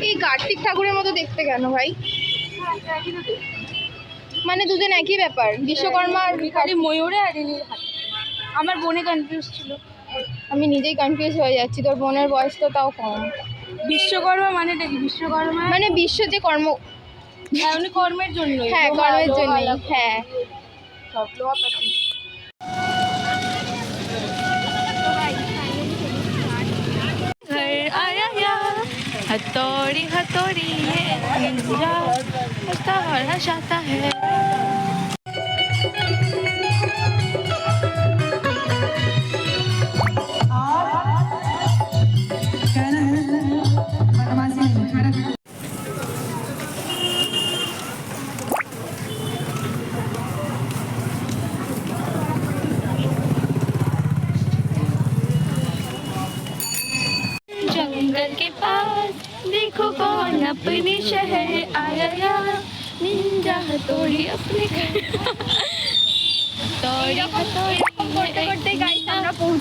এই কার্তিক ঠাকুরের মতো দেখতে কেন ভাই? মানে দুদিন একই ব্যাপার, বিশ্বকর্মা আর খালি ময়ূরে আর ইনি হাতি। আমার বোনে কনফিউজ ছিল। আমি নিজেই কনফিউজ হয়ে যাচ্ছি, তোর বোনের বয়স তো তাও কম। বিশ্বকর্মা মানেটা কি? বিশ্বকর্মা মানে বিশ্ব যে কর্ম, উনি কর্মের জন্য। হ্যাঁ কর্মের জন্য, হ্যাঁ। সব লোহাপাতি। हथौड़ी हथौड़ी ये निंजा हंसता और हंसाता है। जंगल के पास देखो कौन अपने शहर आया, निंजा हथौड़ी अपने घर। हथौड़ी हथौड़ी